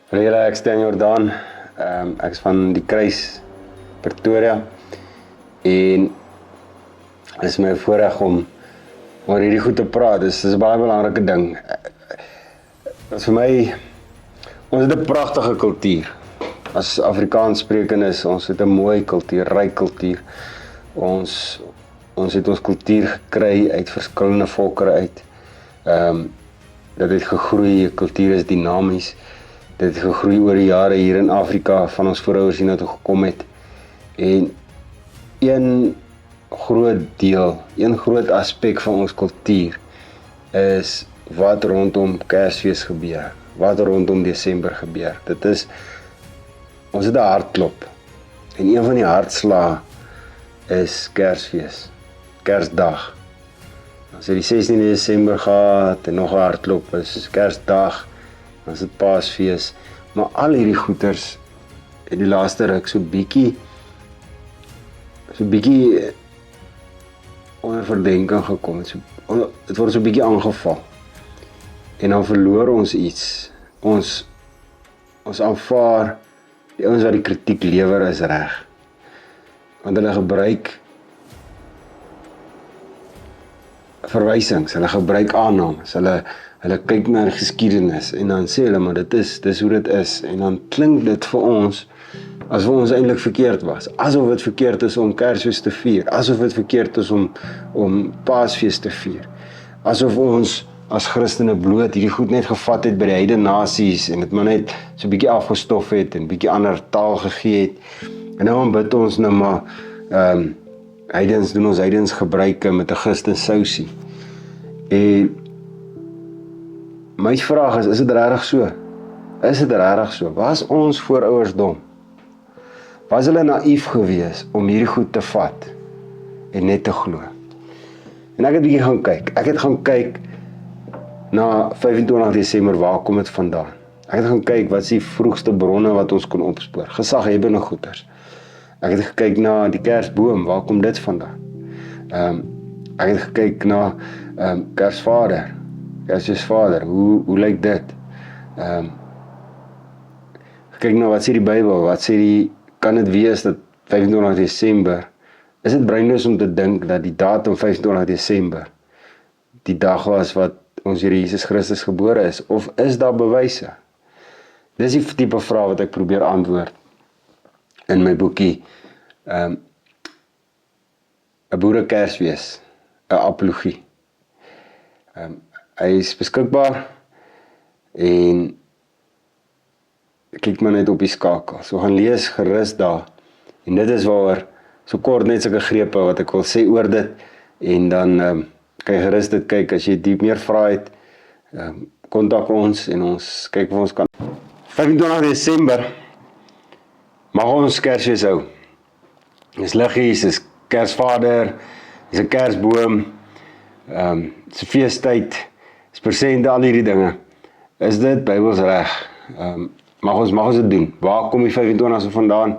Goeiemôre, ek is Stan Jordaan. Ek is van die Kruis Pretoria en het is my voorreg om oor hierdie goed te praat. Dis 'n baie belangrike ding. Vir my, ons het 'n pragtige kultuur. As Afrikaans sprekendes, ons het 'n mooi kultuur, ryk kultuur. Ons het ons kultuur gekry uit verskillende volkere uit. Dit het gegroei, kultuur is dinamies. Dit het gegroei oor die jare hier in Afrika, van ons voorouers hiernatoe gekom het. En een groot deel, een groot aspek van ons kultuur is wat rondom Kersfees gebeur, wat rondom Desember gebeur. Dit is, ons het 'n hartklop. En een van die hartslae is Kersfees, Kersdag. As jy die 16de Desember gehad en nog 'n hartklop is Kersdag, dan is dit Paasfees. Maar al hierdie goeters het die laaste ruk so bietjie onder verdenking gekom. Het word so bietjie aangeval. En dan verloor ons iets. Ons aanvaar die ouens wat die kritiek lewer is reg. Want hulle gebruik verwysings, hulle gebruik aannames, hulle kyk na die geskiedenis en dan sê hulle, maar dis hoe dit is. En dan klink dit vir ons asof ons eintlik verkeerd was. Asof dit verkeerd is om Kersfees te vier. Asof dit verkeerd is om Paasfees te vier. Asof ons as Christene bloot hierdie goed net gevat het by die heidene nasies en dit maar net so 'n bietjie afgestof het en 'n bietjie ander taal gegee het. En nou aanbid ons nou maar heidens doen ons heidens gebruike met 'n Christen sousie. En my vraag is dit regtig so? Is dit regtig so? Was ons voorouers dom? Was hulle naïef gewees om hierdie goed te vat en net te glo? En ek het 'n bietjie gaan kyk. Ek het gaan kyk na 25 Desember, waar kom dit vandaan? Ek het gaan kyk wat is die vroegste bronne wat ons kon opspoor. Gesaghebende goeters. Ek het gekyk na die Kersboom, waar kom dit vandaan? Ek het gekyk na Kersvader, Kersvader, hoe lyk dit? Gekyk na wat sê die Bybel, wat sê kan dit wees dat 25 Desember, is dit breinloos om te dink dat die datum 25 Desember die dag was wat ons Here Jesus Christus gebore is, of is daar bewyse? Dis die tipe vraag wat ek probeer antwoord in my boekie, 'n Boere Kersfees, 'n apologie. Hy is beskikbaar en klik maar net op die skakel. So gaan lees gerus daar. En dit is waaroor so kort net sulke grepe wat ek wil sê oor dit. En dan kan jy gerus dit kyk as jy diep meer vrae het. Kontak ons en ons kyk of ons kan. 25 Desember mag ons Kersfees hou. Dis liggies, dis Kersvader, dis 'n Kersboom, dis 'n feestyd, dis persente, al hierdie dinge. Is dit Bybels reg? Mag ons dit doen? Waar kom die 25ste vandaan?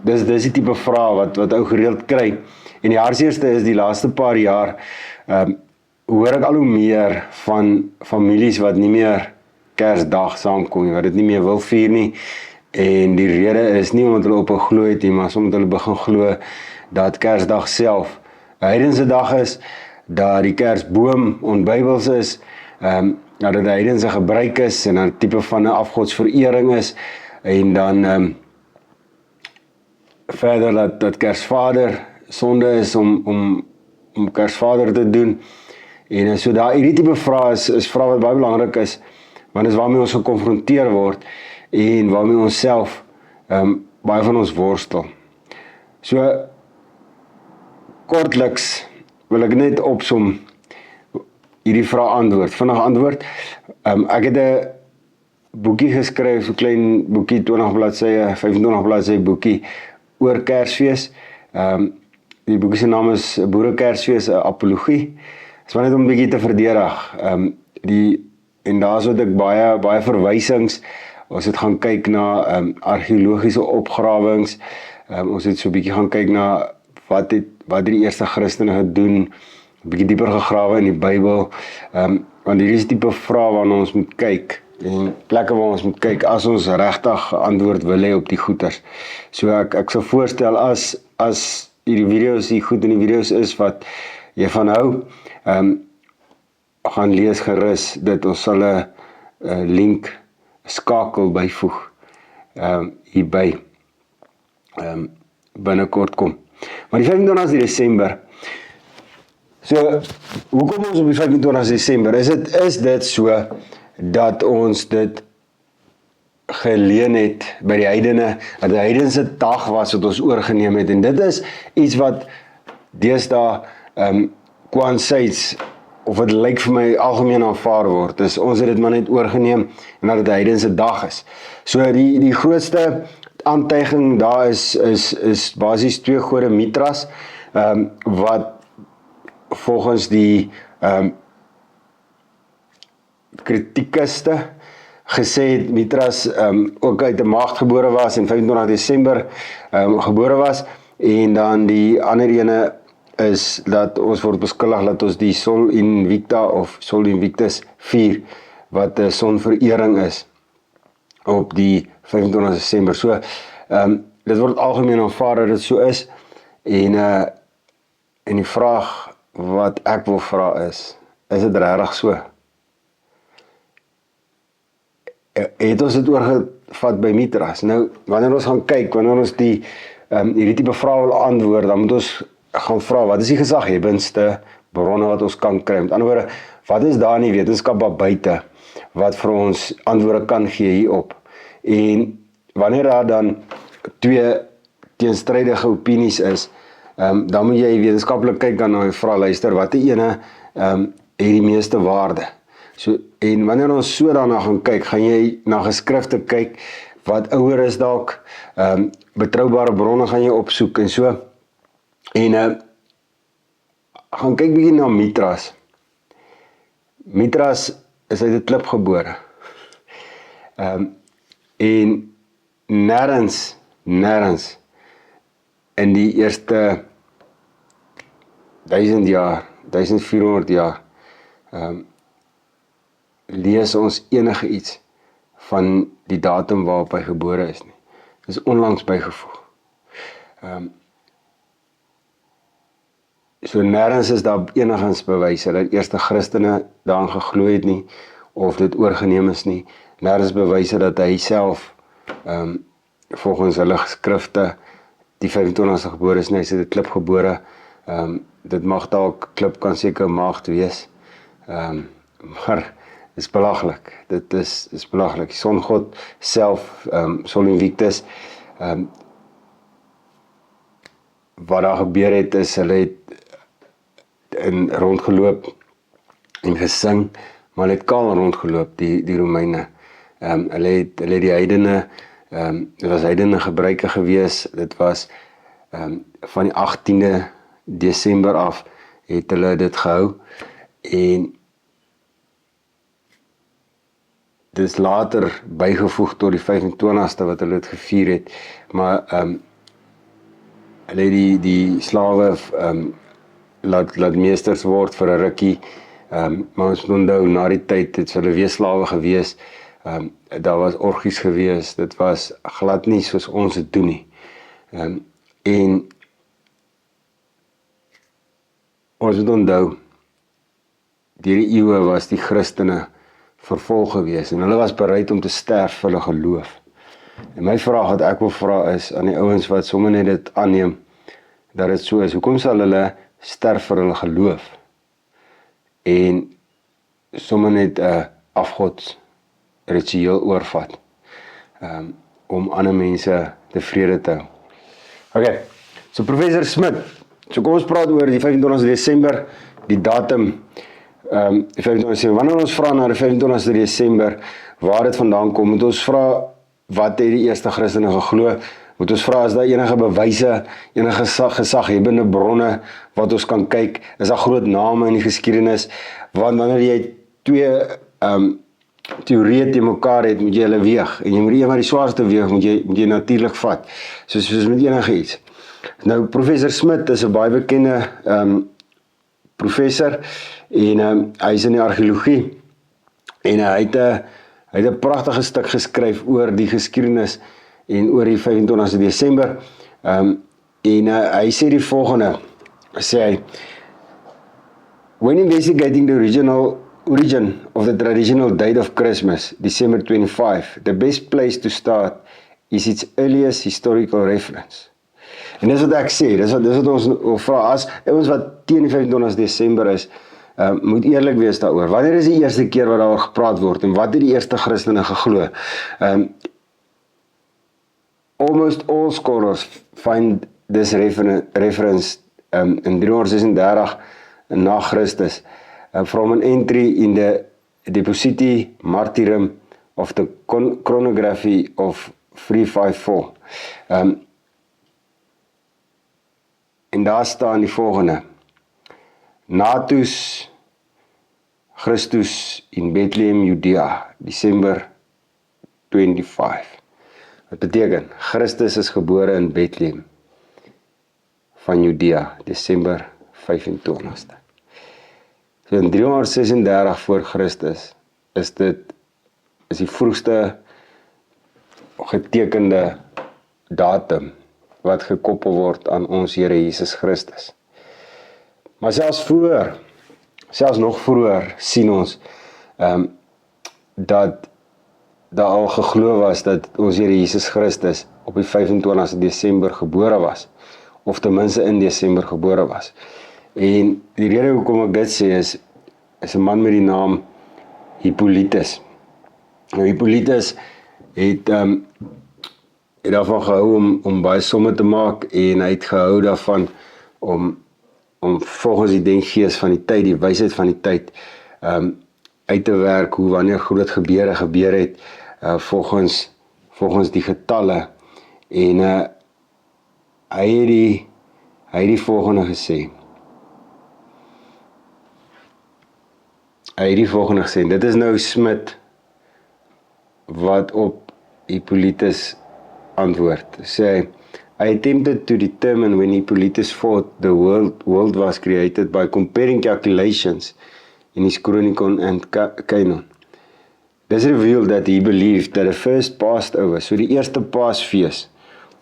Dis die tipe vraag wat ou gereeld kry. En die hartseerste is die laaste paar jaar, hoor ek al hoe meer van families wat nie meer Kersdag saamkom nie, wat dit nie meer wil vier nie. En die rede is nie omdat hulle op 'n glo het nie, maar omdat hulle begin glo dat Kersdag self 'n heidense dag is, dat die Kersboom onbybels is, dat dit 'n heidense gebruik is en 'n tipe van 'n afgodsverering is, en dan verder dat Kersvader sonde is om Kersvader te doen. En so hierdie tipe vrae is vrae wat baie belangrik is, want dit is waarmee ons gekonfronteer word en waarmee ons self baie van ons worstel. So kortliks wil ek net opsom hierdie vraag vinnig antwoord. Ek het 'n boekie geskryf, so klein boekie, 20 bladsye, 25 bladsye boekie oor Kersfees. Die boekie se naam is Boere Kersfees, 'n apologie. Dit is maar net om 'n bietjie te verdedig. En daar is ek baie verwysings. Ons het gaan kyk na argeologiese opgrawings. Ons het so 'n bietjie gaan kyk na wat het die eerste Christene gedoen, 'n bietjie dieper gegrawe in die Bybel. Want hierdie is die tipe vrae waarna ons moet kyk en plekke waar ons moet kyk as ons regtig antwoord wil hê op die goeters. So ek sou voorstel as hierdie video's, die goed in die video's is wat jy van hou, gaan lees gerus dit. Ons sal 'n link, 'n skakel byvoeg hierby binnekort kom. Maar die 25 Desember, so hoekom ons op die 25 Desember, is dit so dat ons dit geleen het by die heidene, dat die heidense dag was wat ons oorgeneem het, en dit is iets wat deesdae Kwansights, of het lyk vir my algemeen aanvaar word, dus ons het dit maar net oorgeneem, en dat dit die heidense dag is. So die grootste aantuiging daar is basies 2 gode Mithras, wat volgens die kritiekuste gesê het Mithras ook uit 'n maagd gebore was en 25 Desember gebore was, en dan die ander ene is dat ons word beskuldig dat ons die Sol Invicta of Sol Invictus vier, wat 'n sonverering is op die 25 Desember. So, dit word algemeen aanvaar dat dit so is, en die vraag wat ek wil vra is dit regtig so? Het ons dit oorgevat by Mithras? Nou, wanneer ons gaan kyk, wanneer ons hierdie tipe vrae wil antwoord, dan moet ons gaan vra, wat is die gesaghebendste bronne wat ons kan kry? Met ander woorde, wat is daar in die wetenskap daar buite, wat vir ons antwoorde kan gee hierop? En wanneer daar dan 2 teenstrydige opinies is, dan moet jy wetenskaplik kyk en nou vra, luister, wat die ene het die meeste waarde? So, en wanneer ons so daarna gaan kyk, gaan jy na geskrifte kyk, wat ouer is dalk, betroubare bronne gaan jy opsoek en so, en gaan kyk bietjie na Mithras. Mithras is uit 'n klip gebore, en nêrens in die eerste 1000 jaar, 1400 jaar, lees ons enige iets van die datum waarop hy gebore is nie. Dit is onlangs bygevoeg. So nêrens is daar enigins bewyse dat eerste Christene daarin geglo het nie, of dit oorgeneem is nie. Nêrens bewyse dat hy self, volgens hulle geskrifte, die 25ste gebore is nie, hy is uit 'n klip gebore. Dit mag dalk, klip kan seker maagd wees, maar is belaglik. Dit is belaglik. Die songod self, Sol Invictus, wat daar gebeur het, is hulle het rondgeloop en gesing, maar hulle het kaal rondgeloop, die Romeine. Hulle het die heidene, dit was heidene gebruike gewees, dit was van die 18de Desember af, het hulle dit gehou, en dit is later bygevoeg tot die 25ste wat hulle het gevier het, maar hulle het die slawe laat meesters word vir 'n rukkie, maar ons moet onthou, na die tyd het hulle weer slawe gewees, daar was orgies gewees, dit was glad nie soos ons het doen nie, en ons moet onthou, deur die eeue was die Christene vervolg gewees, en hulle was bereid om te sterf vir hulle geloof. En my vraag wat ek wil vra is, aan die ouens wat sommer net dit aanneem, dat dit so is, hoekom sal hulle sterf vir hulle geloof, en sommer net 'n afgodsritueel oorvat, om ander mense tevrede te hou. Okay, so Professor Smit, so kom ons praat oor die 25 Desember, die datum, die 25 Desember. Wanneer ons vra na die 25 Desember, waar dit vandaan kom, moet ons vra, wat het die eerste Christene geglo? Moet ons vra, is daar enige bewyse, enige gesaghebende bronne, wat ons kan kyk, is daar groot name in die geskiedenis, want wanneer jy 2 teorieë te mekaar het, moet jy hulle weeg, en jy moet een wat die swaarste weeg, moet jy natuurlik vat, soos met enige iets. Nou, Professor Smit is 'n baie bekende professor, en hy is in die argeologie, en hy Hy het 'n pragtige stuk geskryf oor die geskiedenis en oor die 25 Desember. Hy sê die volgende, sê hy, when investigating the origin of the traditional date of Christmas, December 25, the best place to start is its earliest historical reference. En dis wat ek sê, dis wat ons vra, as ons wat teen die 25 Desember is, moet eerlik wees daaroor. Wanneer is die eerste keer wat daaroor gepraat word en wat het die eerste Christene geglo? Almost all scholars find this reference in 336 na Christus from an entry in the Depositi Martyrum of the Chronography of 354. En daar staan die volgende: Natus Christus in Bethlehem, Judea, December 25. Wat beteken, Christus is gebore in Bethlehem van Judea, December 25ste. So in 336 voor Christus is die vroegste getekende datum wat gekoppel word aan ons Here Jesus Christus. Maar selfs nog vroeër sien ons dat daar al geglo was dat ons Here Jesus Christus op die 25 Desember gebore was, of ten minste in Desember gebore was. En die rede hoekom ek dit sê is 'n man met die naam Hippolytus. Nou Hippolytus het daarvan gehou om baie somme te maak, en hy het gehou daarvan om volgens die denkgees van die tyd, die wysheid van die tyd, uit te werk hoe wanneer groot gebeure gebeur het, volgens die getalle. En hy het die volgende gesê. Dit is nou Smit wat op Hippolytus antwoord. Sê hy, I attempted to determine when Hippolytus thought the world was created by comparing calculations in his Chronicon and Canon. This revealed that he believed that the first Passover, so die eerste Paasfees,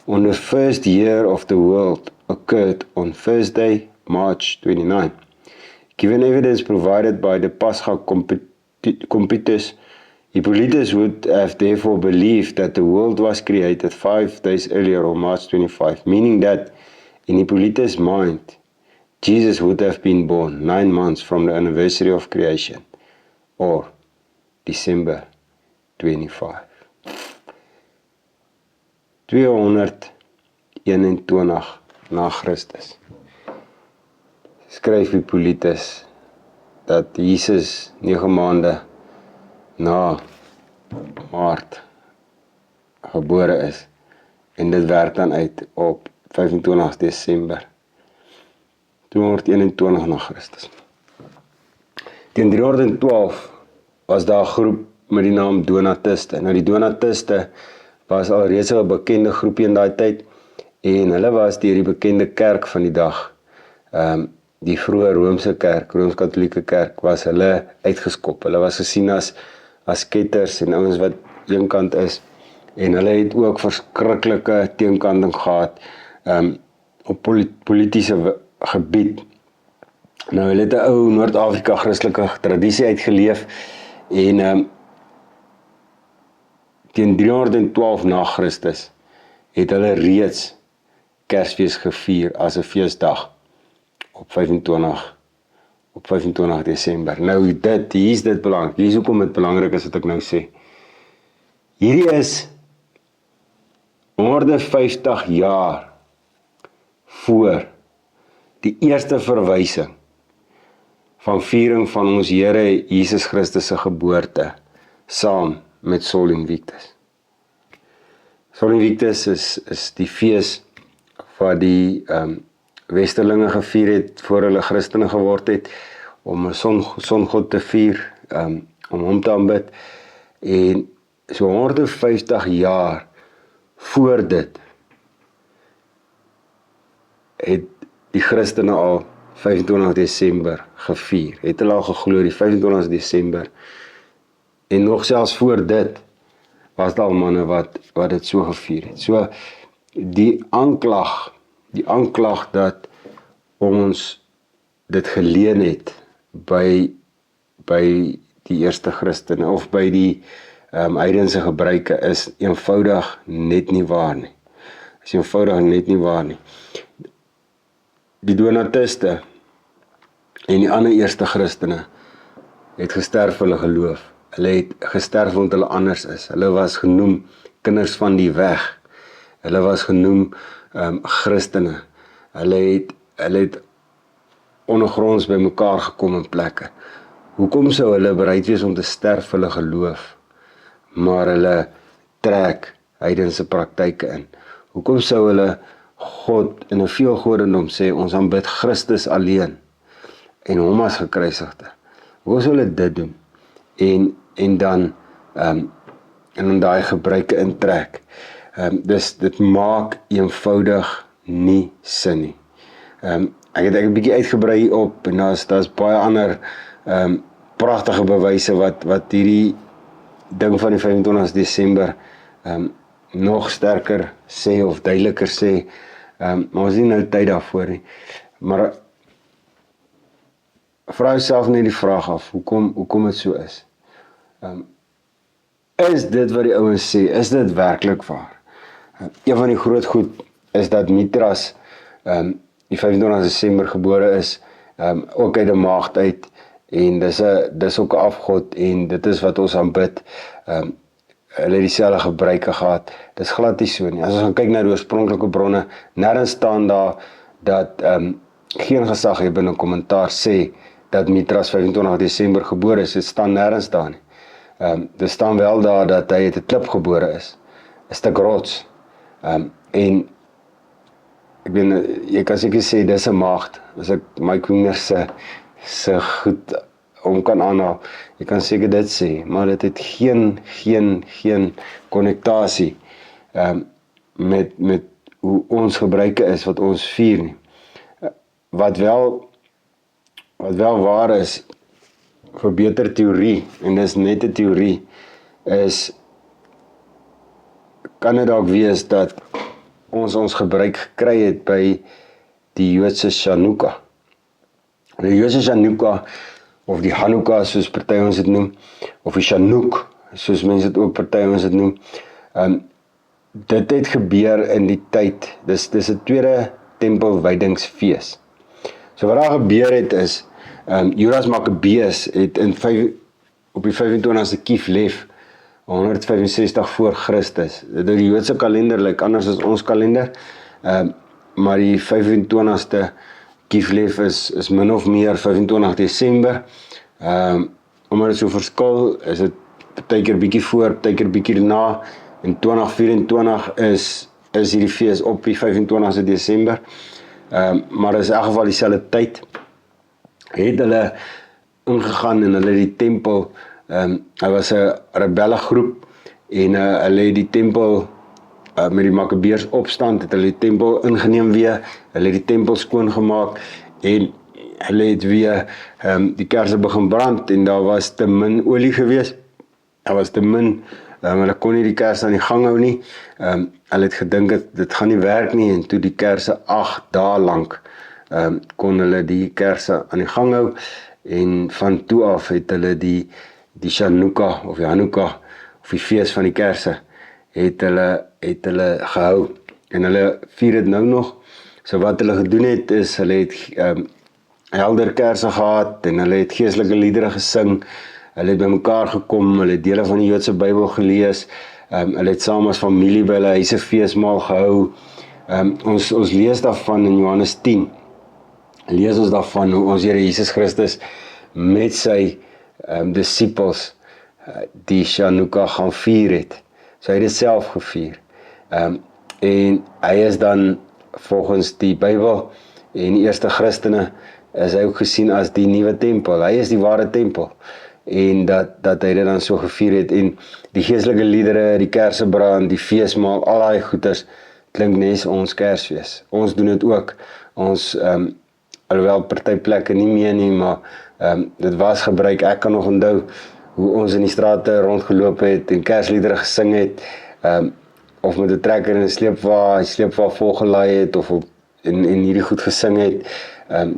on the first year of the world occurred on Thursday, March 29. Given evidence provided by the Pascha Computus, Hippolytus would have therefore believed that the world was created 5 days earlier on March 25, meaning that in Hippolytus' mind, Jesus would have been born 9 months from the anniversary of creation, or December 25. 221 na Christus skryf Hippolytus dat Jesus 9 maande na Maart gebore is, en dit werk dan uit op 25 Desember 221 na Christus. Teen 312 was daar 'n groep met die naam Donatiste. Nou die Donatiste was al reeds 'n bekende groepie in daai tyd, en hulle was deur die bekende kerk van die dag, die vroeë Romeinse kerk, Rooms-Katolieke kerk, was hulle uitgeskop. Hulle was gesien as ketters en ouens wat eenkant is, en hulle het ook verskriklike teenkanting gehad op politiese gebied. Nou hulle het 'n ou Noord-Afrika Christelike tradisie uitgeleef, en teen 312 na Christus het hulle reeds Kersfees gevier as 'n feesdag op 25 Desember. Nou hier is dit belangrik. Hier is hoekom dit belangrik is wat ek nou sê. Hierdie is 150 jaar voor die eerste verwysing van viering van ons Here Jesus Christus se geboorte saam met Sol Invictus. Sol Invictus is die fees wat die Westerlinge gevier het voor hulle Christene geword het, om 'n songod te vier, om hom te aanbid, en so 150 jaar voor dit het die Christene al 25 Desember gevier, het hulle al geglo die 25 Desember En nog selfs voor dit was daar al manne wat dit so gevier het. So die aanklag dat ons dit geleen het by die eerste Christene of by die heidense gebruike is eenvoudig net nie waar nie. Is eenvoudig net nie waar nie. Die Donatiste en die ander eerste Christene het gesterf vir hulle geloof. Hulle het gesterf omdat hulle anders is. Hulle was genoem kinders van die weg. Hulle was genoem Christene. Hulle het ondergronds by mekaar gekom in plekke. Hoekom sou hulle bereid wees om te sterf vir hulle geloof, maar hulle trek heidense praktyke in? Hoekom sou hulle God in 'n veelgodendom sê, ons aanbid Christus alleen en hom as gekruisigde? Hoekom sou hulle dit doen? En dan daai gebruike intrek. Dus dit maak eenvoudig nie sin nie. Ek het 'n bietjie uitgebrei hierop en daar's baie ander pragtige bewyse wat hierdie ding van die 25 Desember nog sterker sê of duideliker sê, maar ons het nie nou tyd daarvoor nie. Maar vra jouself net die vraag af, hoekom dit so is. Is dit wat die ouens sê, is dit werklik waar? Een van die groot goed is dat Mithras die 25 Desember gebore is, ook uit 'n maagd uit, en dis ook 'n afgod, en dit is wat ons aanbid. Hulle het dieselfde gebruike gehad. Dis glad nie so nie. As ons gaan kyk na die oorspronklike bronne, nêrens staan daar dat geen gesaghebbende kommentaar sê dat Mithras 25 Desember gebore is. Dit staan nêrens daar nie. Dit staan wel daar dat hy uit 'n klip gebore is. 'n stuk rots. En ek weet, jy kan seker sê dis 'n maagd. As ek Mike Winger se goed om kan aanhaal, jy kan seker dit sê, maar dit het geen konnektasie met hoe ons gebruike is, wat ons vier nie. Wat wel waar is, vir beter teorie, en dis net 'n teorie, kan dit dalk wees dat ons gebruik gekry het by die Joodse Chanukka. Die Joodse Chanukka, of die Hanukkah soos party ons dit noem, of die Chanuk, soos mense dit ook party ons dit noem. Dit het gebeur in die tyd, dis 'n tweede tempelwydingsfees. So wat daar gebeur het is, Judas Maccabeus het op die 25ste Kislev, 165 voor Christus. Die Joodse kalender lyk anders as ons kalender, maar die 25ste Kislev is min of meer 25 Desember. Omdat dit so verskil, is dit partykeer bietjie voor, partykeer bietjie na. En 2024 is hierdie fees op die 25ste Desember. Maar is in elk geval dieselfde tyd. Het hulle ingegaan en hulle die tempel, hy was 'n rebelle groep, en hulle het die tempel met die Maccabeërs opstand, het hulle die tempel ingeneem weer, hulle het die tempel skoongemaak, en hulle het weer die kerse begin brand, en daar was te min olie gewees, daar was te min, hulle kon nie die kerse aan die gang hou nie, hulle het gedink dit gaan nie werk nie, en toe die kerse 8 dae lank, kon hulle die kerse aan die gang hou, en van toe af het hulle die Chanukka, of die Hanukkah, of die fees van die kerse, het hulle gehou, en hulle vier dit nou nog. So wat hulle gedoen het, is hulle het helder kerse gehad, en hulle het geestelike liedere gesing, hulle het by mekaar gekom, hulle het dele van die Joodse Bybel gelees, hulle het saam as familie by hulle huise feesmaal gehou. Ons lees daarvan in Johannes 10, lees ons daarvan hoe ons Here Jesus Christus met sy disippels die Chanukka gaan vier het. So hy het dit self gevier. En hy is dan volgens die Bybel en die eerste Christene is hy ook gesien as die nuwe tempel. Hy is die ware tempel. En dat hy dit dan so gevier het, en die geestelike liedere, die kersebrand, die feesmaal, al daai goeders klink nes ons Kersfees. Ons doen dit ook. Ons alhoewel party plekke nie meer nie, maar dit was gebruik. Ek kan nog onthou hoe ons in die strate rondgeloop het en Kersliedere gesing het, of met 'n trekker en 'n sleepwa volgelaai het, of en hierdie goed gesing het.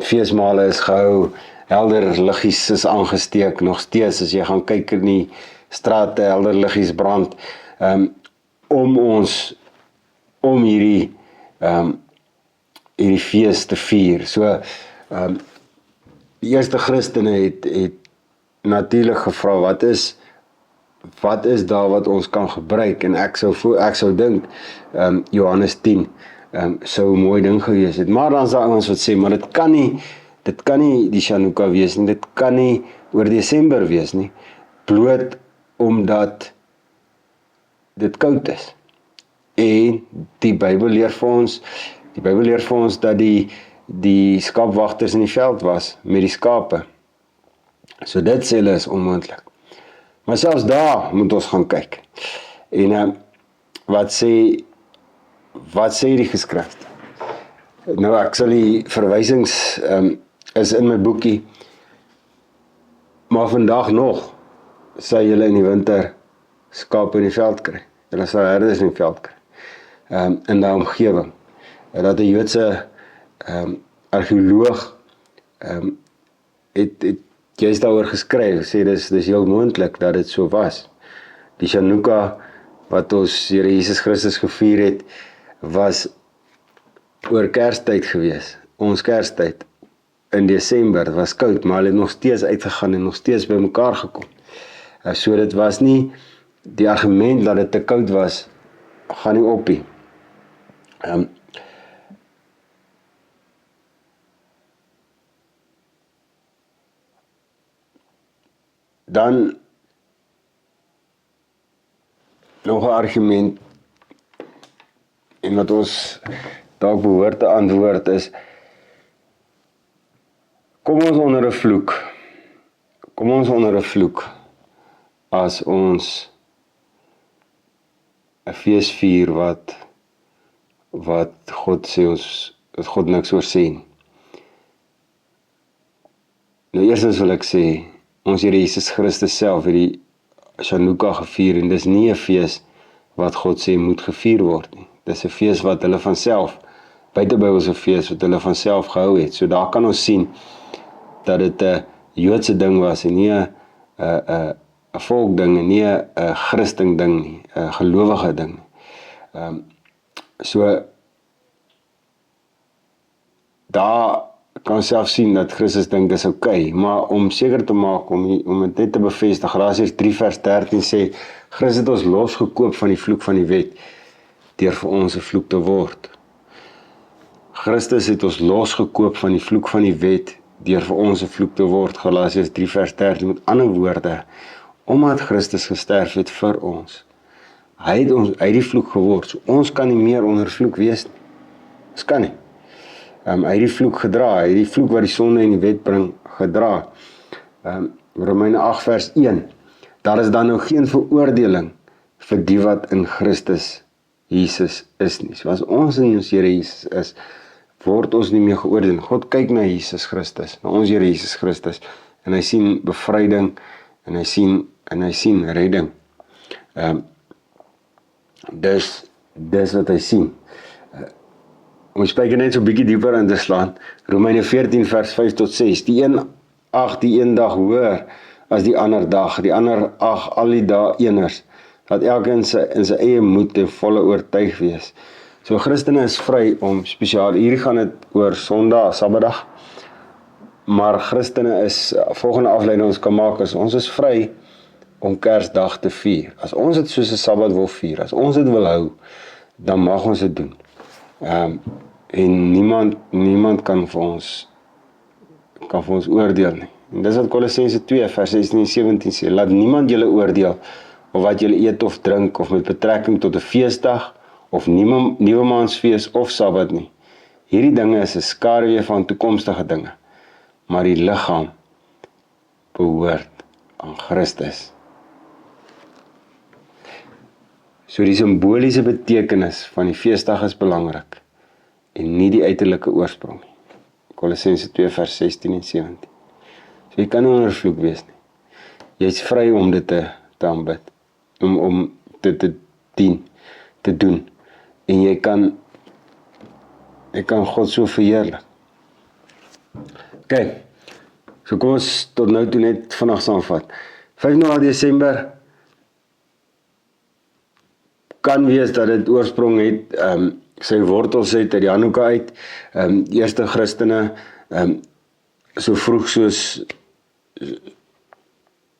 Feesmale is gehou, helder liggies is aangesteek, nog steeds as jy gaan kyk in die strate, helder liggies brand, om hierdie fees te vier. So, die eerste Christene het natuurlik gevra, wat is daar wat ons kan gebruik, en ek sou dink, Johannes 10, sou 'n mooi ding gewees het, maar dan is daar ouens wat sê, maar dit kan nie die Chanukka wees nie, dit kan nie oor Desember wees nie, bloot omdat dit koud is, en die Bybel leer vir ons dat die skaapwagters in die veld was, met die skape, so dit sê hulle is onmoontlik. Maar selfs daar moet ons gaan kyk. En wat sê die geskrif? Nou, ek sal die verwysings is in my boekie, maar vandag nog sal julle in die winter skape in die veld kry. Julle sal herders in die veld kry. In die omgewing. Dat 'n Joodse argeoloog het juist daaroor geskryf, sê dis heel moontlik dat dit so was. Die Chanukka wat ons Here Jesus Christus gevier het, was oor Kerstyd gewees. Ons Kerstyd in Desember, het was koud, maar hulle het nog steeds uitgegaan en nog steeds by mekaar gekom. So dit was nie die argument dat dit te koud was, gaan nie op nie. Dan nog 'n argument, en wat ons dalk behoort te antwoord is, kom ons onder 'n vloek as ons 'n fees vier wat God sê dat God niks oor sê nie. Nou eerstens wil ek sê, ons Here Jesus Christus self het die Chanukka gevier, en dis nie 'n fees wat God sê moet gevier word nie. Dis 'n fees wat hulle van self, buitebybelse fees wat hulle van self gehou het. So daar kan ons sien dat dit 'n Joodse ding was en nie 'n volkding en nie 'n Christen ding nie, 'n gelowige ding. So daar kan self sien dat Christus dink dis okay, maar om seker te maak, om dit net te bevestig, Galasiërs 3 vers 13 sê, Christus het ons losgekoop van die vloek van die wet, deur vir ons 'n vloek te word. Christus het ons losgekoop van die vloek van die wet, deur vir ons 'n vloek te word, Galasiërs 3 vers 13, met ander woorde, omdat Christus gesterf het vir ons, hy het die vloek geword, so ons kan nie meer onder vloek wees nie, ons kan nie. Hy het die vloek gedra, hy het die vloek wat die sonde en die wet bring, gedra. Romeine 8 vers 1, daar is dan nou geen veroordeling vir die wat in Christus Jesus is nie. So as ons in ons Here Jesus is, word ons nie meer geoordeel. God kyk na Jesus Christus, na ons Here Jesus Christus, en hy sien bevryding, en hy sien redding. Dis wat hy sien. Om die spyker net so 'n bietjie dieper in te slaan, Romeine 14 vers 5 tot 6, die een ag die een dag hoër as die ander dag, die ander ag al die dae eners, dat elkeen in sy eie moed en volle oortuig wees. So Christene is vry om spesiaal, hier gaan dit oor Sondag, Sabbatdag, maar Christene is, volgende afleiding ons kan maak, ons is vry om Kersdag te vier. As ons dit soos 'n Sabbat wil vier, as ons dit wil hou, dan mag ons dit doen. En niemand kan vir ons oordeel nie. En dis wat Kolossense 2 vers 16 en 17 sê, laat niemand julle oordeel of wat julle eet of drink of met betrekking tot 'n feesdag of nuwemaansfees of Sabbat nie. Hierdie dinge is 'n skaduwee van toekomstige dinge, maar die liggaam behoort aan Christus. So die simboliese betekenis van die feesdag is belangrik en nie die uiterlike oorsprong nie. Kolossense 2 vers 16 en 17. So jy kan nie onder vloek wees nie. Jy's vry om dit te aanbid, om dit te dien, te doen. En jy kan God so verheerlik. OK, so kom ons tot nou toe net vandag saamvat. 25 Desember kan wees dat dit oorsprong het, sy wortels het uit die Hanukkah uit, eerste Christene, so vroeg soos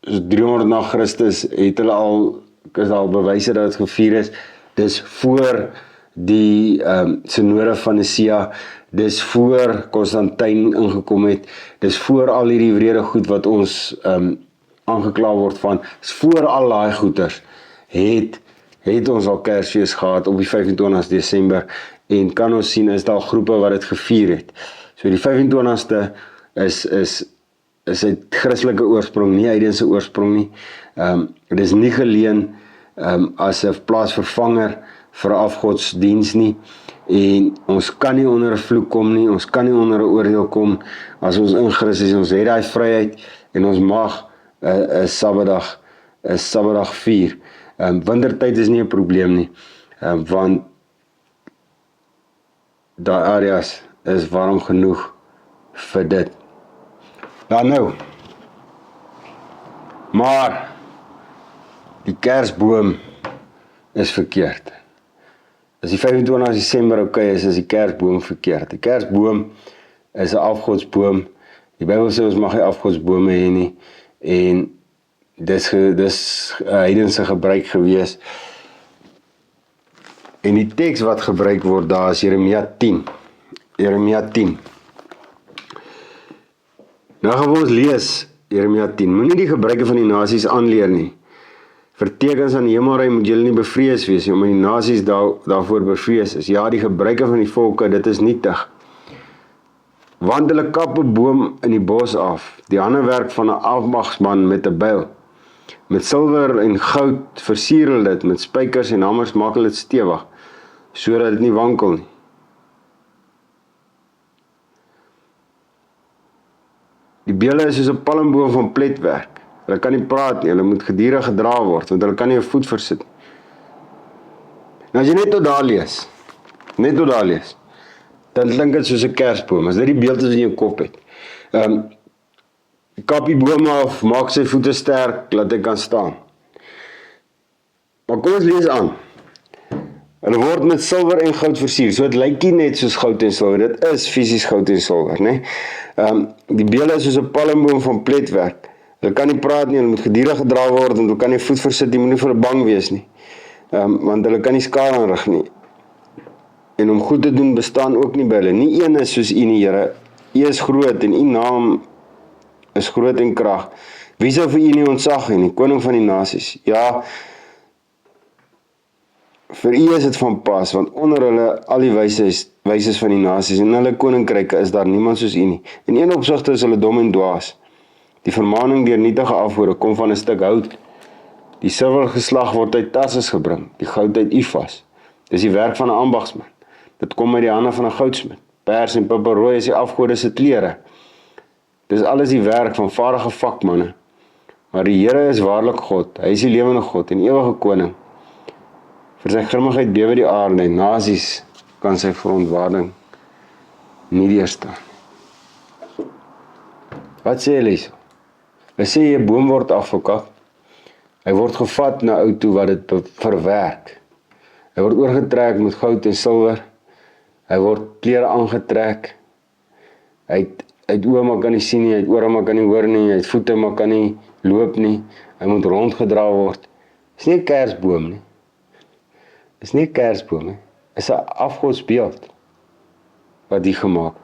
300 na Christus het hulle is al bewyse dat het gevier is. Dis voor die synode van Nicea, dis voor Konstantijn ingekom het, dis voor al hierdie wrede goed wat ons aangekla word van, dis voor al daai goeters, het ons al Kersfees gehad op die 25 Desember, en kan ons sien, is daar groepe wat het gevier het. So die 25ste is uit Christelike oorsprong, nie heidense oorsprong nie. Dit is nie geleen as 'n plaasvervanger vir 'n afgodsdiens nie, en ons kan nie onder 'n vloek kom nie, ons kan nie onder 'n oordeel kom as ons in Christus is. Ons het daai vryheid en ons mag 'n Sabbatdag vier. Wintertyd is nie 'n probleem nie, want daai areas is warm genoeg vir dit. Ja nou, maar die Kersboom is verkeerd. As die 25 Desember okay is die Kersboom verkeerd. Die Kersboom is 'n afgodsboom. Die Bybel sê ons mag nie afgodsbome hê nie, en dis heidense gebruik gewees. En die teks wat gebruik word daar is Jeremia 10. Jeremia 10. Nou gaan ons lees Jeremia 10. Moenie die gebruike van die nasies aanleer nie. Vir tekens aan die hemelry moet julle nie bevrees wees, omdat die nasies daarvoor bevrees is. Ja, die gebruike van die volke, dit is nietig. Want hulle kap 'n boom in die bos af, die handewerk van 'n afmagsman met 'n byl. Met silwer en goud versier hulle dit, met spykers en hamers maak hulle dit stewig, sodat dit nie wankel nie. Die beelde is soos 'n palmboom van pletwerk. Hulle kan nie praat nie, hulle moet gedurig gedra word, want hulle kan nie 'n voet versit nie. Nou as jy net tot daar lees, dan klink dit soos 'n kersboom, as dit die beeld is in jou kop het. Kap die boom af, maak sy voete sterk, laat hy kan staan. Maar kom ons lees aan. Hulle word met silwer en goud versier, so dit lyk nie net soos goud en silwer, dit is fisies goud en silwer, né? Die beelde is soos 'n palmboom van pletwerk. Hulle kan nie praat nie, hulle moet gedurig gedra word, want hulle kan nie voet versit, jy moet nie vir hulle bang wees nie. Want hulle kan nie skade aanrig nie. En om goed te doen bestaan ook nie by hulle. Nie een is soos U nie, Here. U is groot en U naam is groot en krag. Wie sou vir U nie ontzag hê nie, koning van die nasies? Ja, vir U is dit van pas, want onder hulle al die wyses van die nasies en hulle koninkryke is daar niemand soos U nie. In een opsigte is hulle dom en dwaas. Die vermaning deur nietige afgode kom van 'n stuk hout. Die silwer geslag word uit Tarsis gebring, die goud uit Ufas. Dis die werk van 'n ambagsman. Dit kom uit die hande van 'n goudsmid. Pers en purperrooi is die afgode se klere. Dis alles die werk van vaardige vakmanne. Maar die Here is waarlik God. Hy is die lewende God en ewige koning. Vir sy grimmigheid bewe die aarde en nasies kan sy verontwaardiging nie deurstaan. Wat sê hulle hierso? Hulle sê 'n boom word afgekap. Hy word gevat na ou toe wat dit verwerk. Hy word oorgetrek met goud en silwer. Hy word klere aangetrek. Hy het oë maar kan nie sien nie, hy het ore maar kan nie hoor nie, hy het voete maar kan nie loop nie. Hy moet rondgedra word. Dis nie 'n kersboom nie. Dis nie 'n kersboom nie. Dis 'n afgodsbeeld wat die gemaak.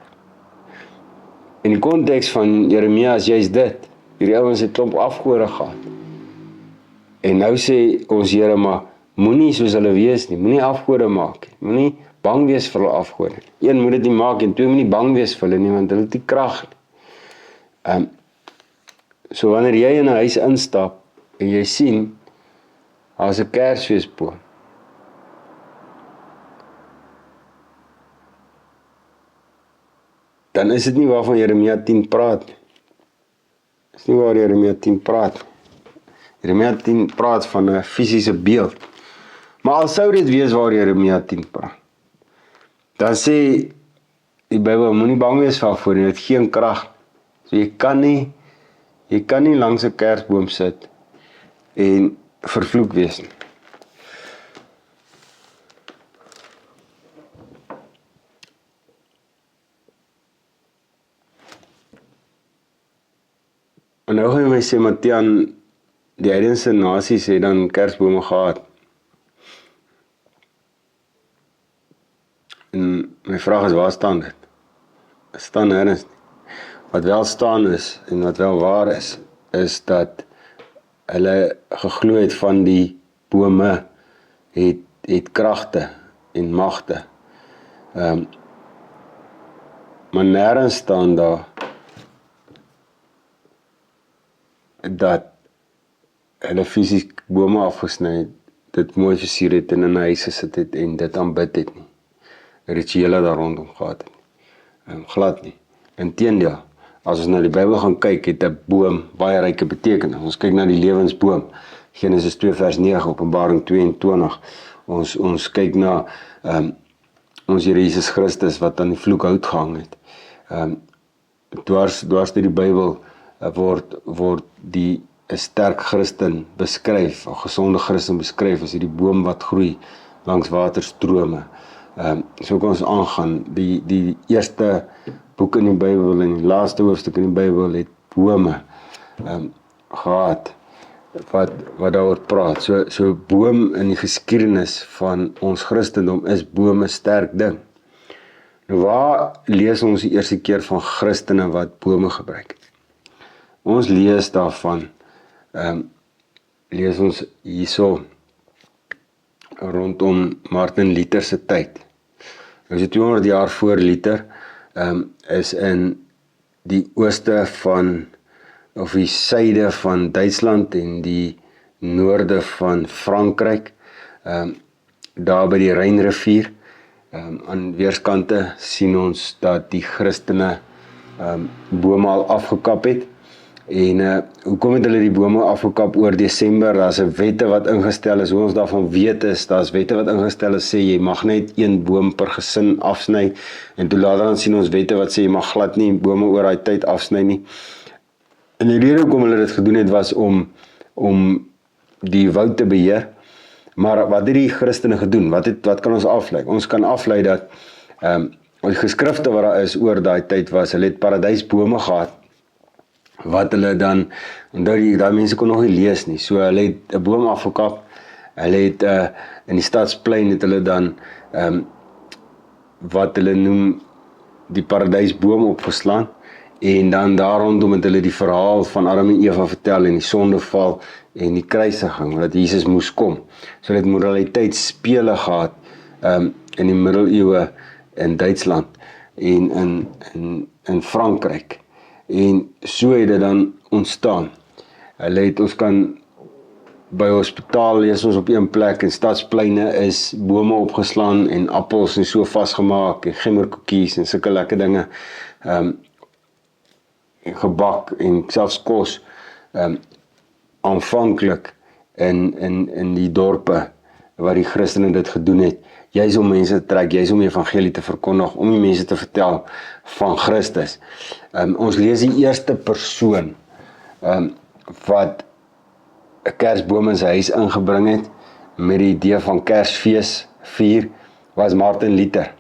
In die konteks van Jeremia is juist dit. Hierdie ouens het klomp afgode gehad. En nou sê ons Here, maar moenie soos hulle wees nie, moenie afgode maak nie, moenie bang wees vir hulle afgode nie. Een, moet dit nie maak en twee, moenie bang wees vir hulle nie, want hulle het nie krag nie. So wanneer jy in 'n huis instap en jy sien, daar's 'n Kersfeesboom, dan is dit nie waarvan Jeremia 10 praat nie. Dis nie waar Jeremia 10 praat nie. Jeremia 10 praat van 'n fisiese beeld. Maar al sou dit wees waar Jeremia 10 praat, dan sê die Bybel, moenie bang wees daarvoor nie, dit het geen krag. So jy kan nie langs 'n kersboom sit en vervloek wees nie. En nou gaan jy my sê, Matiaan, die heidense nasies het dan kersbome gehad. En my vraag is, waar staan dit? Het staan nêrens nie. Wat wel staan is, en wat wel waar is dat hulle geglo het van die bome het kragte en magte. Maar nêrens staan daar dat hulle fisies bome afgesny het, dit mooi versier het en in 'n huis gesit het en dit aanbid het nie. Rituele daar rondom gehad het. Glad nie. Inteendeel, as ons na die Bybel gaan kyk, het 'n boom baie ryke betekenis. Ons kyk na die lewensboom, Genesis 2 vers 9, Openbaring 22. Ons kyk na ons Here Jesus Christus wat aan die vloekhout gehang het. Dwars deur die Bybel word 'n sterk Christen beskryf, 'n gesonde Christen beskryf as hierdie boom wat groei langs waterstrome. So kan ons aangaan, die eerste boek in die Bybel en die laaste hoofstuk in die Bybel het bome gehad wat daaroor praat. So boom in die geskiedenis van ons Christendom is bome sterk ding. Nou waar lees ons die eerste keer van Christene wat bome gebruik het? Ons lees daarvan, lees ons hierso rondom Martin Luther se tyd. Nou 200 jaar voor Luther is in die ooste van, of die suide van Duitsland en die noorde van Frankryk, daar by die Rynrivier, aan weerskante sien ons dat die Christene bome al afgekap het. En hoekom het hulle die bome afgekap oor Desember? Daar's 'n wette wat ingestel is, hoe ons daarvan weet is, daar's wette wat ingestel is, sê jy mag net een boom per gesin afsny, en toe later dan sien ons wette wat sê jy mag glad nie bome oor daai tyd afsny nie. En die rede hoekom hulle dit gedoen het was om die woud te beheer. Maar wat het die Christene gedoen? Wat kan ons aflei? Ons kan aflei dat die geskrifte wat daar is oor daai tyd was, hulle het paradysbome gehad, wat hulle dan, onthou daai mense kon nog nie lees nie, so hulle het 'n boom afgekap, hulle het in die stadsplein het hulle dan wat hulle noem die paradysboom opgeslaan, en dan daar rondom het hulle die verhaal van Adam en Eva vertel en die sondeval en die kruisiging, dat Jesus moes kom. So dit moraliteitsspele gehad in die middeleeue in Duitsland en in Frankryk. En so het dit dan ontstaan. Ons kan by hospitaal lees ons op een plek, en stadspleine is bome opgeslaan en appels en so vasgemaak en gemmerkoekies en sulke lekker dinge, en gebak en selfs kos, aanvanklik in die dorpe waar die Christene dit gedoen het, juis om mense te trek, juis om die evangelie te verkondig, om die mense te vertel van Christus. Ons lees die eerste persoon wat 'n kersboom in sy huis ingebring het met die idee van Kersfees vier, was Martin Luther.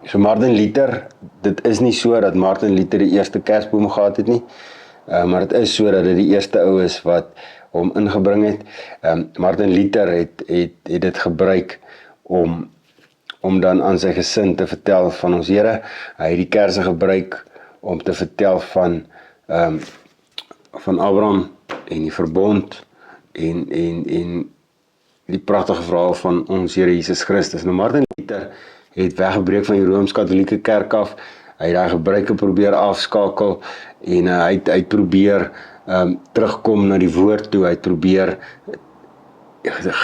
So Martin Luther, dit is nie so dat Martin Luther die eerste kersboom gehad het nie, maar dit is so dat dit die eerste ou is wat hom ingebring het. Martin Luther het dit gebruik om dan aan sy gesin te vertel van ons Here. Hy het die kerse gebruik om te vertel van Abraham en die verbond en die pragtige verhaal van ons Here Jesus Christus. Nou Martin Luther het weggebreek van die Rooms-Katolieke kerk af. Hy het daai gebruike probeer afskakel en hy het probeer terugkom na die woord toe. Hy het probeer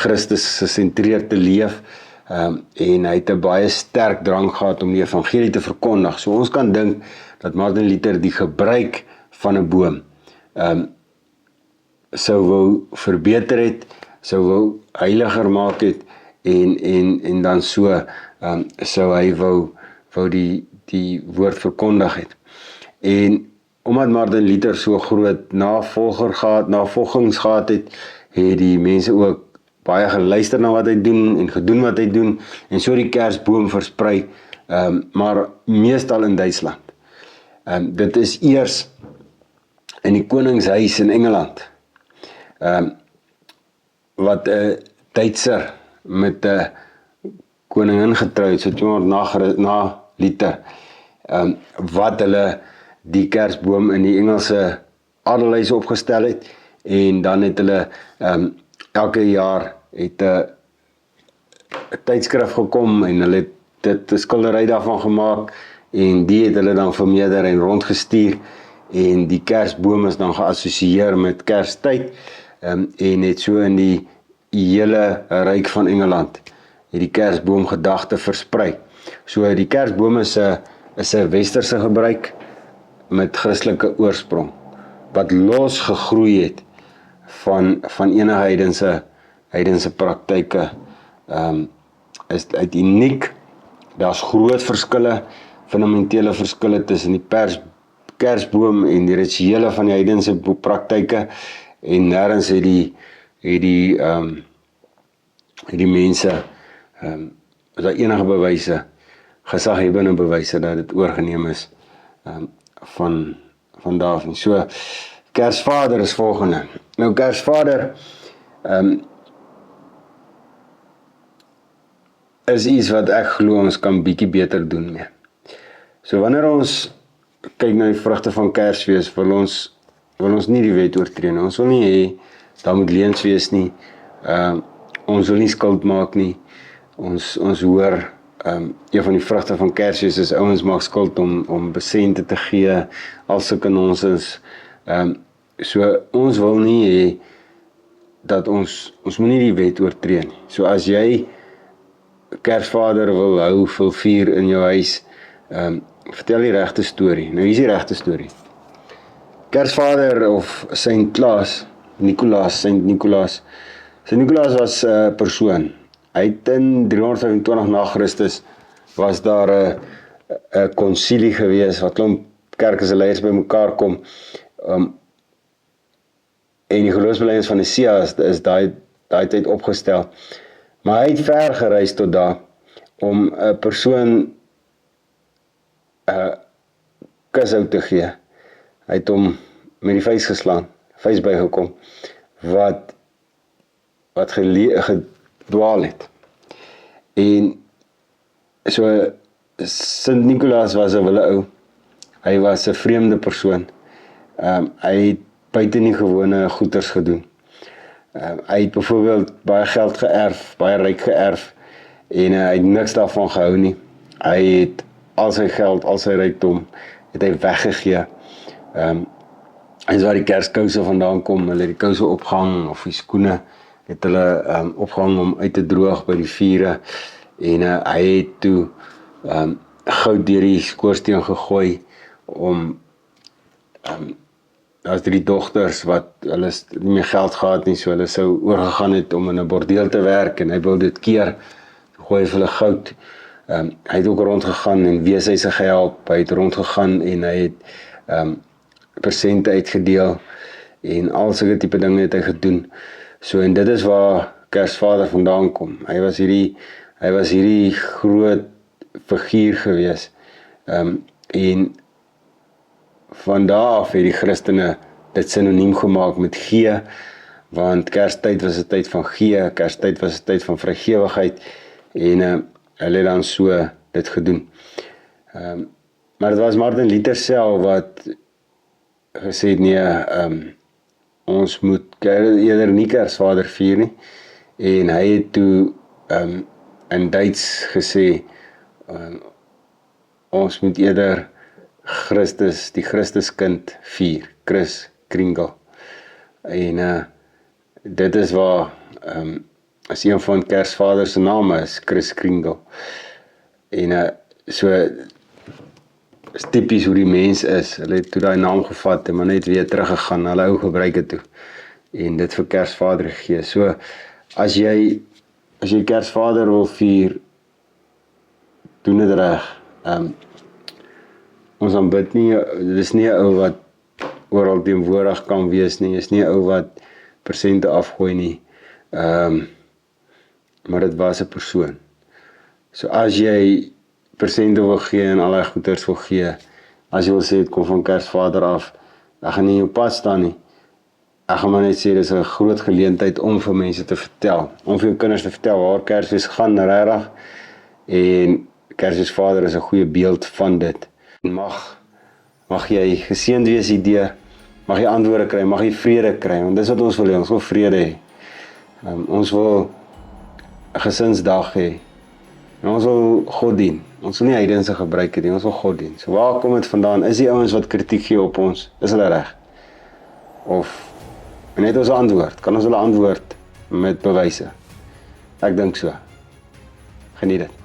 Christus gesentreerd te leef, en hy het 'n baie sterk drang gehad om die evangelie te verkondig. So ons kan dink dat Martin Luther die gebruik van 'n boom sou wou verbeter het, sou wou heiliger maak het, en dan so sou hy wou die woord verkondig het. En omdat Martin Luther so groot navolgings gehad het die mense ook baie geluister na wat hy doen en gedoen wat hy doen, en so die Kersboom versprei, maar meestal in Duitsland. Dit is eers in die koningshuis in Engeland, wat 'n Duitser met 'n koningin getroud, so 200 na Luther, wat hulle die Kersboom in die Engelse adelhuis opgestel het, en dan het hulle elke jaar het 'n tydskrif gekom, en hulle het dit 'n skildery daarvan gemaak, en die het hulle dan vermeerder en rondgestuur, en die Kersboom is dan geassosieer met Kerstyd, en het so in die hele ryk van Engeland het die Kersboom gedagte versprei. So die Kersboom is 'n westerse gebruik met Christelike oorsprong, wat los gegroei het van enige heidense praktyke, is uit uniek. Daar's groot verskille, fundamentele verskille tussen die Kersboom en die rituele van die heidense praktyke, en nêrens het die mense, is daar enige bewyse, gesaghebende bewyse dat dit oorgeneem is van daarvan. So, Kersvader is volgende. Nou, Kersvader is iets wat ek glo ons kan bietjie beter doen mee. So, wanneer ons kyk na die vrugte van Kersfees, wil ons nie die wet oortree nie. Ons wil nie hê daar moet leuns wees nie. Ons wil nie skuld maak nie. Ons hoor, een van die vrugte van Kersfees is ouens maak skuld om besente te gee, al sulke nonsens. So ons wil nie hê dat ons moet nie die wet oortree nie. So as jy Kersvader wil vier in jou huis, vertel die regte storie. Nou hier is die regte storie. Kersvader of Saint Nicolaas was 'n persoon. Hy het in 325 na Christus was daar 'n konsilie gewees, wat klomp kerke se leiers bymekaar kom, en die geloofsbelijdenis van Nicea is daai tyd opgestel. Maar hy het ver gereis tot daar, om 'n persoon 'n kus te gee. Hy het hom met die vuis bygekom, wat gedwaal het. En so, Sint Nicolaas was 'n wille ou. Hy was 'n vreemde persoon. Hy het buiten die gewone goeders gedoen. Hy het byvoorbeeld baie geld geërf, baie ryk geërf, en hy het niks daarvan gehou nie. Hy het al sy geld, al sy rykdom, het hy weggegee. En so waar die Kerskouse vandaan kom, hulle het die kouse opgehang, of die skoene, het hulle opgehang om uit te droog by die vure, en hy het toe goud deur die skoorsteen gegooi, daar's 3 dogters wat hulle nie meer geld gehad nie, so hulle sou oorgegaan het om in 'n bordeel te werk, en hy wil dit keer, gooi vir hulle goud. Hy het ook rondgegaan en weeshuise gehelp, hy het rondgegaan en hy het persente uitgedeel, en al sulke tipe dinge het hy gedoen. So, en dit is waar Kersvader vandaan kom. Hy was hierdie groot figuur gewees, en van daar af het die Christene dit synoniem gemaak met gee, want Kerstyd was 'n tyd van gee, Kerstyd was 'n tyd van vrygewigheid, en hulle het dan so dit gedoen. Maar dit was Martin Luther self wat gesê het, nee, ons moet eerder nie Kersvader vier nie, en hy het toe in Duits gesê, ons moet eerder die Christuskind vier, Chris Kringle. En dit is waar, as een van Kersvader se name is, Chris Kringle. En so, is typies hoe die mens is. Hulle het toe daai naam gevat en maar net weer teruggegaan na hulle ou gebruike toe. en dit vir Kersvader gegee. So as jy Kersvader wil vier, doen dit reg. Ons aanbid nie, dis nie 'n ou wat oral teenwoordig kan wees nie, is nie 'n ou wat persente afgooi nie. Maar dit was 'n persoon. So as jy persente wil gee en allerlei goeders wil gee, as jy wil sê, dit kom van Kersvader af, ek gaan nie in jou pad staan nie. Ek gaan maar net sê, dit is 'n groot geleentheid om vir mense te vertel, om vir jou kinders te vertel waar Kersfees gaan regtig, en Kersvader is 'n goeie beeld van dit. Mag jy geseënd wees hierdeur, mag jy antwoorde kry, mag jy vrede kry, want dis wat ons wil hê, ons wil vrede hê. Ons wil 'n gesinsdag hê, en ons wil God dien. Ons wil nie heidense gebruik hê nie, ons wil God dien. So waar kom dit vandaan? Is die ouens wat kritiek gee op ons, is hulle reg? Of net ons antwoord? Kan ons hulle antwoord met bewyse? Ek dink so. Geniet dit.